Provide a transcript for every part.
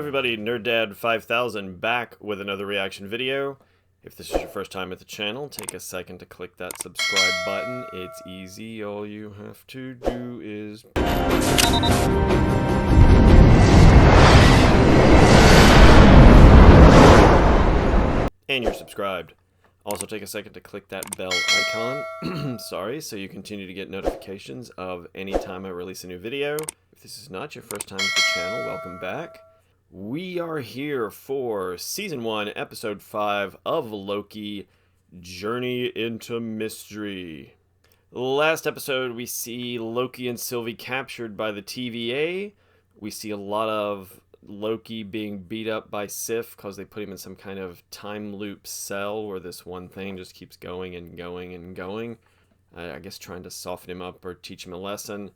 everybody, NerdDad5000 back with another reaction video. If this is your first time at the channel, take a second to click that subscribe button. It's easy, all you have to do is... and you're subscribed. Also take a second to click that bell icon, so you continue to get notifications of any time I release a new video. If this is not your first time at the channel, welcome back. We are here for Season 1, Episode 5 of Loki, Journey into Mystery. Last episode, we see Loki and Sylvie captured by the TVA. We see a lot of Loki being beat up by Sif because they put him in some kind of time loop cell where this one thing just keeps going and going and going. I guess trying to soften him up or teach him a lesson.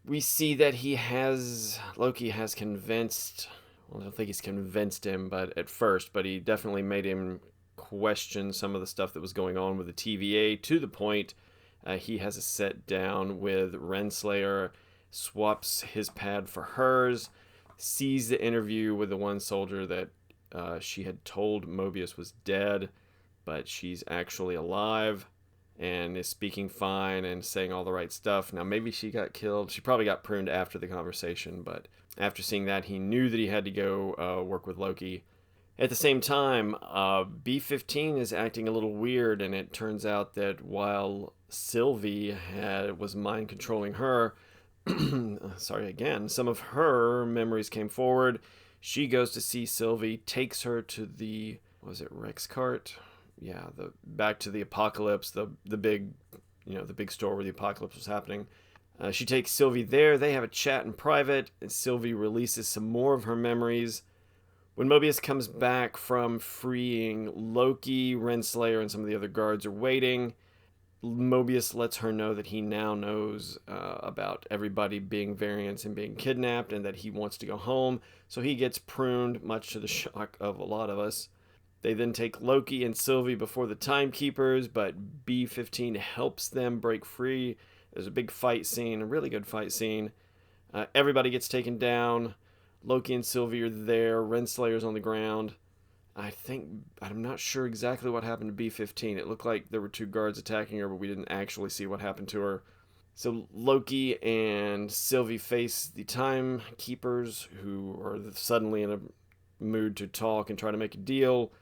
We see that Loki has convinced... well, I don't think he's convinced him, but he definitely made him question some of the stuff that was going on with the TVA to the point he has a sit down with Renslayer, swaps his pad for hers, sees the interview with the one soldier that she had told Mobius was dead, but she's actually alive and is speaking fine and saying all the right stuff. Now, maybe she got killed. She probably got pruned after the conversation, but after seeing that, he knew that he had to go work with Loki. At the same time, B-15 is acting a little weird, and it turns out that while Sylvie was mind-controlling her, sorry again, some of her memories came forward. She goes to see Sylvie, takes her to the, what was it, Rex cart? Yeah, back to the apocalypse, the big, the big store where the apocalypse was happening. She takes Sylvie there. They have a chat in private, and Sylvie releases some more of her memories. When Mobius comes back from freeing Loki, Renslayer, and some of the other guards are waiting. Mobius lets her know that he now knows about everybody being variants and being kidnapped, and that he wants to go home. So he gets pruned, much to the shock of a lot of us. They then take Loki and Sylvie before the Timekeepers, but B-15 helps them break free. There's a big fight scene, a really good fight scene. Everybody gets taken down. Loki and Sylvie are there. Renslayer's on the ground. I'm not sure exactly what happened to B-15. It looked like there were two guards attacking her, but we didn't actually see what happened to her. So Loki and Sylvie face the Timekeepers, who are suddenly in a mood to talk and try to make a deal.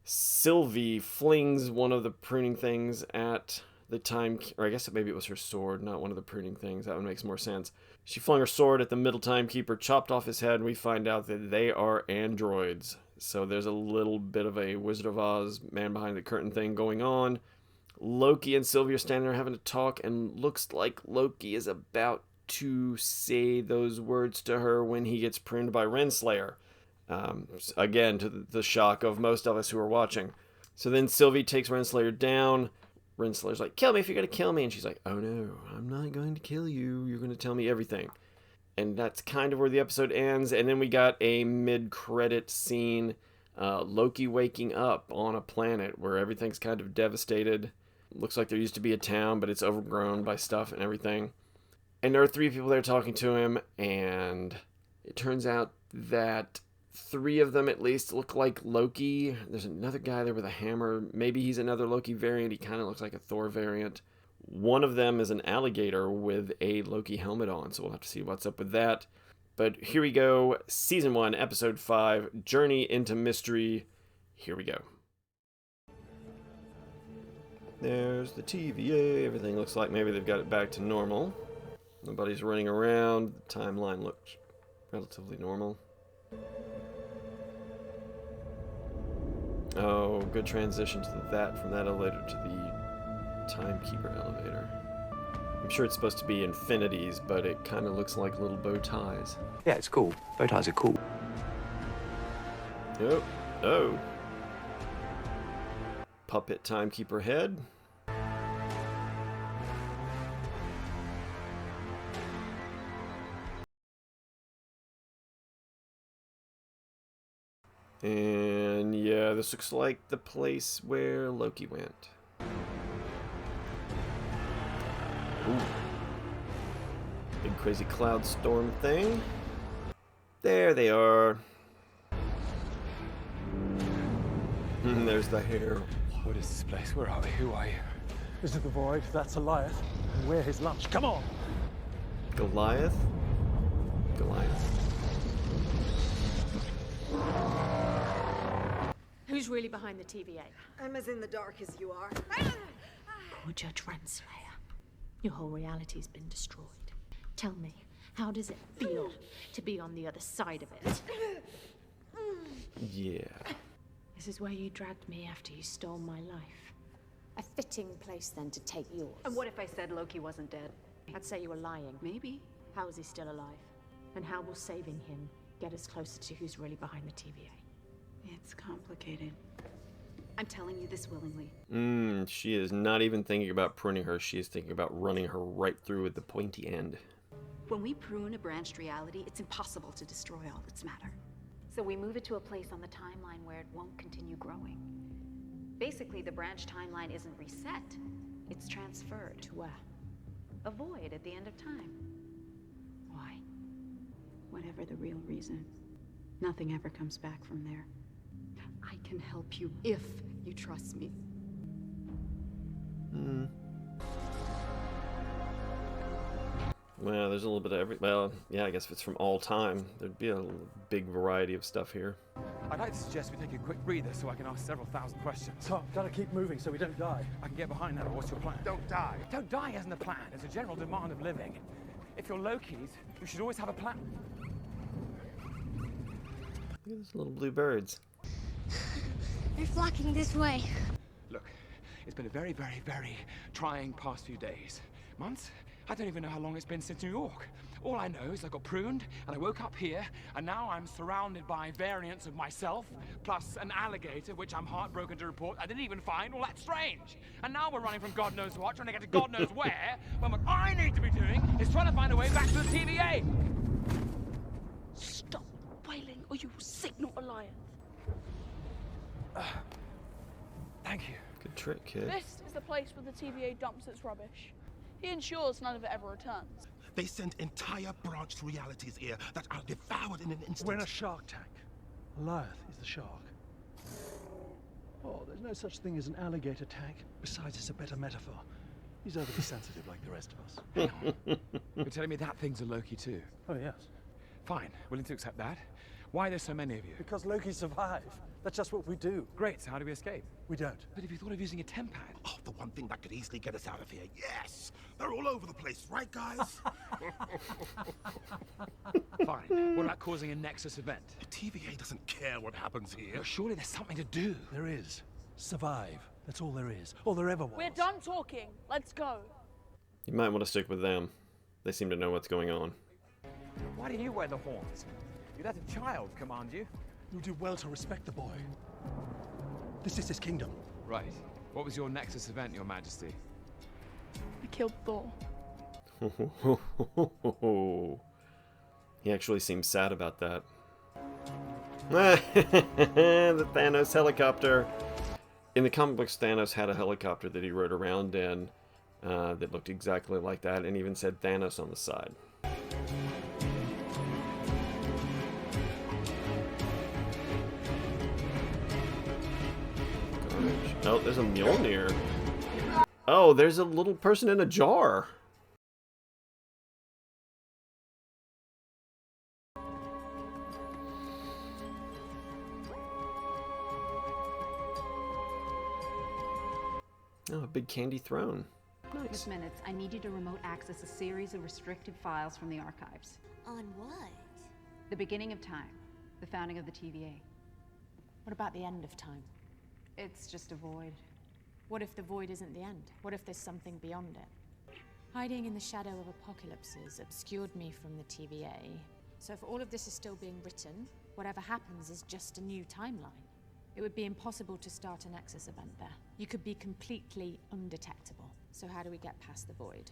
Sylvie flings one of the pruning things at the or I guess maybe it was her sword, not one of the pruning things. That one makes more sense. She flung her sword at the middle Timekeeper, chopped off his head, and we find out that they are androids. So there's a little bit of a Wizard of Oz, man behind the curtain thing going on. Loki and Sylvie are standing there having a talk, and looks like Loki is about to say those words to her when he gets pruned by Renslayer. Again, to the shock of most of us who are watching. So then Sylvie takes Renslayer down. Renslayer's like, kill me if you're going to kill me. And she's like, oh no, I'm not going to kill you. You're going to tell me everything. And that's kind of where the episode ends. And then we got a mid-credit scene. Loki waking up on a planet where everything's kind of devastated. Looks like there used to be a town, but it's overgrown by stuff and everything. And there are three people there talking to him. And it turns out that three of them at least look like Loki. There's another guy there with a hammer. Maybe he's another Loki variant. He kind of looks like a Thor variant. One of them is an alligator with a Loki helmet on, so we'll have to see what's up with that. But here we go. Season 1, Episode 5, Journey into Mystery. Here we go. There's the TVA. Everything looks like maybe they've got it back to normal. Nobody's running around. The timeline looks relatively normal. Oh, good transition to from that elevator to the Timekeeper elevator. I'm sure it's supposed to be infinities, but it kind of looks like little bow ties. Yeah, it's cool. Bow ties are cool. Oh, oh. Puppet Timekeeper head. And yeah, this looks like the place where Loki went. Ooh. Big crazy cloud storm thing. There they are. There's the hair. What is this place? Where are we? Who are you? This is the Void, that's Goliath, and we're his lunch. Come on! Goliath? Goliath. Who's really behind the TVA? I'm as in the dark as you are. Poor Judge Renslayer. Your whole reality's been destroyed. Tell me, how does it feel to be on the other side of it? Yeah. This is where you dragged me after you stole my life. A fitting place then to take yours. And what if I said Loki wasn't dead? I'd say you were lying. Maybe. How is he still alive? And how will saving him get us closer to who's really behind the TVA? It's complicated. I'm telling you this willingly. She is not even thinking about pruning her. She is thinking about running her right through with the pointy end. When we prune a branched reality, it's impossible to destroy all that's matter. So we move it to a place on the timeline where it won't continue growing. Basically, the branch timeline isn't reset. It's transferred. To where? A void at the end of time. Why? Whatever the real reason, nothing ever comes back from there. I can help you if you trust me. Well, there's a little bit of every... Well, yeah, I guess if it's from all time, there'd be a big variety of stuff here. I'd like to suggest we take a quick breather so I can ask several thousand questions. Tom, gotta keep moving so we don't die. I can get behind that, or what's your plan? Don't die. Don't die isn't a plan. It's a general demand of living. If you're Lokis, you should always have a plan. Look at those little blue birds. They're flocking this way. Look, it's been a very, very, very trying past few days. Months? I don't even know how long it's been since New York. All I know is I got pruned, and I woke up here, and now I'm surrounded by variants of myself, plus an alligator, which I'm heartbroken to report I didn't even find all that strange. And now we're running from God knows what, trying to get to God knows where, when what I need to be doing is trying to find a way back to the TVA. Stop wailing or you will signal Alliance. Thank you. Good trick, kid. This is the place where the TVA dumps its rubbish. He ensures none of it ever returns. They send entire branched realities here that are devoured in an instant. We're in a shark tank. Goliath is the shark. Oh, there's no such thing as an alligator tank. Besides, it's a better metaphor. He's overly sensitive like the rest of us. You're telling me that thing's a Loki too? Oh, yes. Fine, willing to accept that. Why are there so many of you? Because Loki survive. That's just what we do. Great, so how do we escape? We don't. But if you thought of using a tempad? Oh, the one thing that could easily get us out of here. Yes! They're all over the place, right, guys? Fine. What about causing a Nexus event? The TVA doesn't care what happens here. Well, surely there's something to do. There is. Survive. That's all there is. All there ever was. We're done talking. Let's go. You might want to stick with them. They seem to know what's going on. Why do you wear the horns? You let a child command you? You'll do well to respect the boy. This is his kingdom. Right. What was your Nexus event, Your Majesty? I killed Thor. He actually seems sad about that. The Thanos Helicopter. In the comic books, Thanos had a helicopter that he rode around in that looked exactly like that, and even said Thanos on the side. Oh, there's a Mjolnir. Oh, there's a little person in a jar. Oh, a big candy throne. Nice. Miss Minutes, I need you to remote access a series of restricted files from the archives. On what? The beginning of time, the founding of the TVA. What about the end of time? It's just a void. What if the void isn't the end? What if there's something beyond it? Hiding in the shadow of apocalypses obscured me from the TVA. So if all of this is still being written, whatever happens is just a new timeline. It would be impossible to start a Nexus event there. You could be completely undetectable. So how do we get past the void?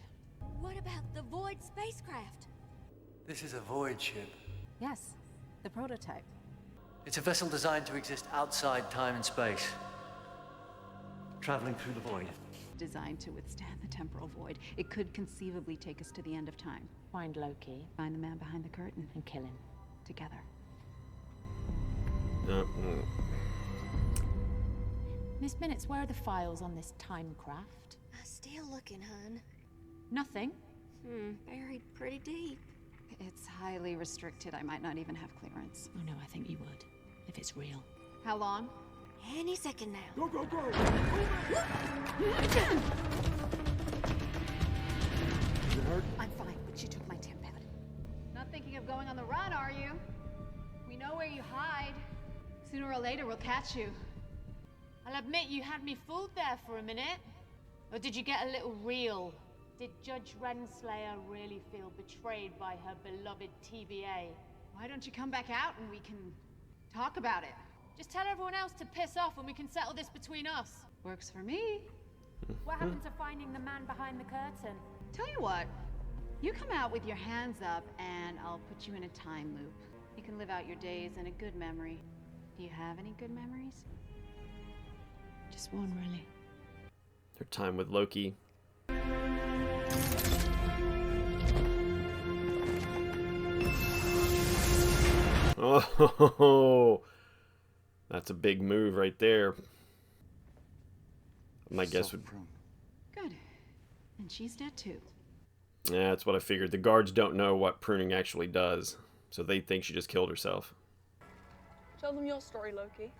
What about the Void Spacecraft? This is a Void ship. Yes, the prototype. It's a vessel designed to exist outside time and space, traveling through the void. Designed to withstand the temporal void. It could conceivably take us to the end of time. Find Loki. Find the man behind the curtain. And kill him. Together. Miss Minutes, where are the files on this time craft? Still looking, hun. Nothing. Buried pretty deep. It's highly restricted. I might not even have clearance. Oh no, I think you would. If it's real. How long? Any second now. Go, go, go! I'm fine, but you took my temp pad. Not thinking of going on the run, are you? We know where you hide. Sooner or later, we'll catch you. I'll admit you had me fooled there for a minute. Or did you get a little real? Did Judge Renslayer really feel betrayed by her beloved TVA? Why don't you come back out and we can talk about it? Just tell everyone else to piss off and we can settle this between us. Works for me. What happened to finding the man behind the curtain? Tell you what, you come out with your hands up and I'll put you in a time loop. You can live out your days in a good memory. Do you have any good memories? Just one, really. Her time with Loki. Oh, that's a big move right there. My guess would. Good. And she's dead too. Yeah, that's what I figured. The guards don't know what pruning actually does, so they think she just killed herself. Tell them your story, Loki.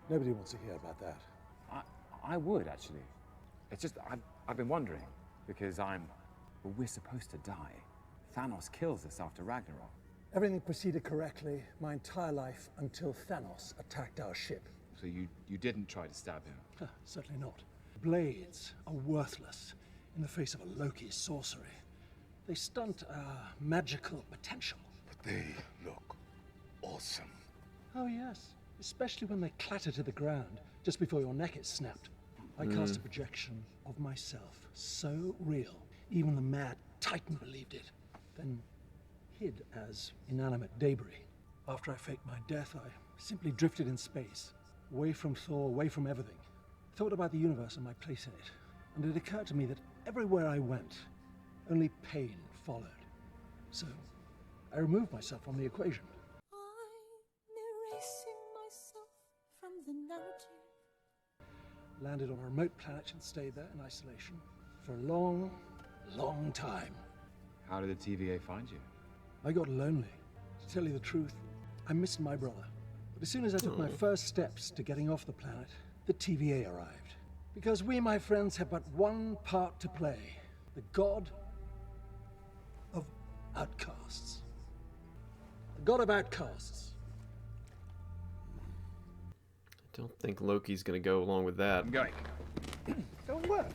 Nobody wants to hear about that. I would, actually. It's just, I've been wondering, because well, we're supposed to die. Thanos kills us after Ragnarok. Everything proceeded correctly my entire life until Thanos attacked our ship. So you didn't try to stab him? Certainly not. Blades are worthless in the face of a Loki sorcery. They stunt our magical potential. But they look awesome. Oh yes, especially when they clatter to the ground just before your neck is snapped. I cast a projection of myself, so real, even the mad Titan believed it, then hid as inanimate debris. After I faked my death, I simply drifted in space, away from Thor, away from everything. Thought about the universe and my place in it, and it occurred to me that everywhere I went, only pain followed. So, I removed myself from the equation. I'm erasing myself from the narrative. Landed on a remote planet and stayed there in isolation for a long, long time. How did the TVA find you? I got lonely. To tell you the truth, I missed my brother. But as soon as I took my first steps to getting off the planet, the TVA arrived. Because we, my friends, have but one part to play. The god of outcasts. The god of outcasts. I don't think Loki's gonna go along with that. I'm going. Go where?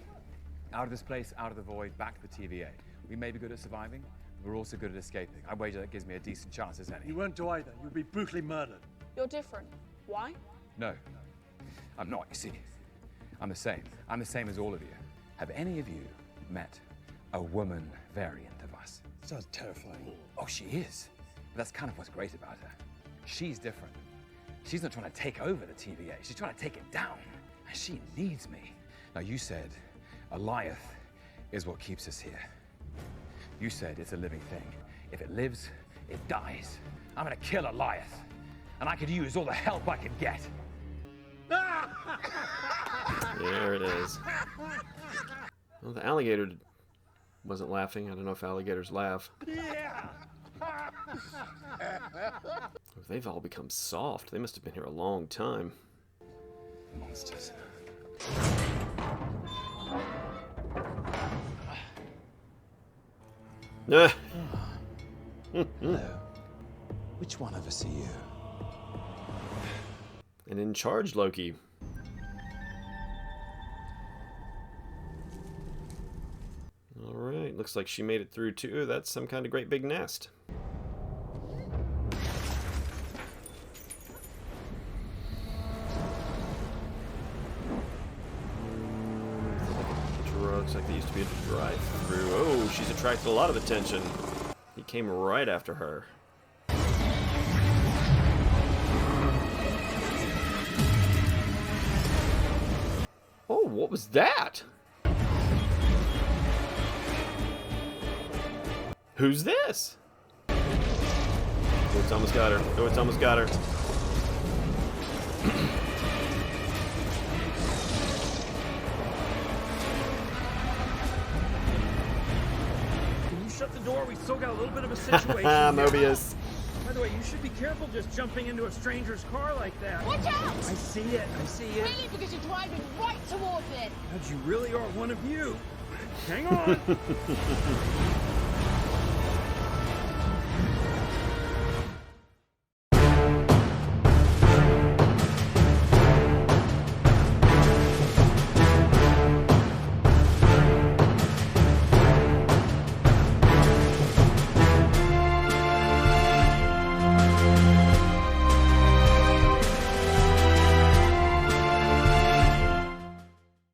Out of this place, out of the void, back to the TVA. We may be good at surviving, but we're also good at escaping. I wager that gives me a decent chance as any. You won't do either. You'll be brutally murdered. You're different. Why? No, I'm not, you see. I'm the same. I'm the same as all of you. Have any of you met a woman variant of us? Sounds terrifying. Oh, she is. But that's kind of what's great about her. She's different. She's not trying to take over the TVA. She's trying to take it down. And she needs me. Now, you said Goliath is what keeps us here. You said it's a living thing. If it lives, it dies. I'm gonna kill Goliath. And I could use all the help I could get. There it is. Well, the alligator wasn't laughing. I don't know if alligators laugh. They've all become soft. They must have been here a long time. Monsters. Hello. Which one of us are you? And in charge, Loki. Alright, looks like she made it through too. That's some kind of great big nest. Looks like there used to be a drive-through. Oh, she's attracted a lot of attention. He came right after her. Oh, what was that? Who's this? Oh, it's almost got her. Oh, it's almost got her. before. We still got a little bit of a situation. Mobius. By the way, you should be careful just jumping into a stranger's car like that. Watch out! I see it. I see it. Really, because you're driving right towards it. God, you really are one of you. Hang on.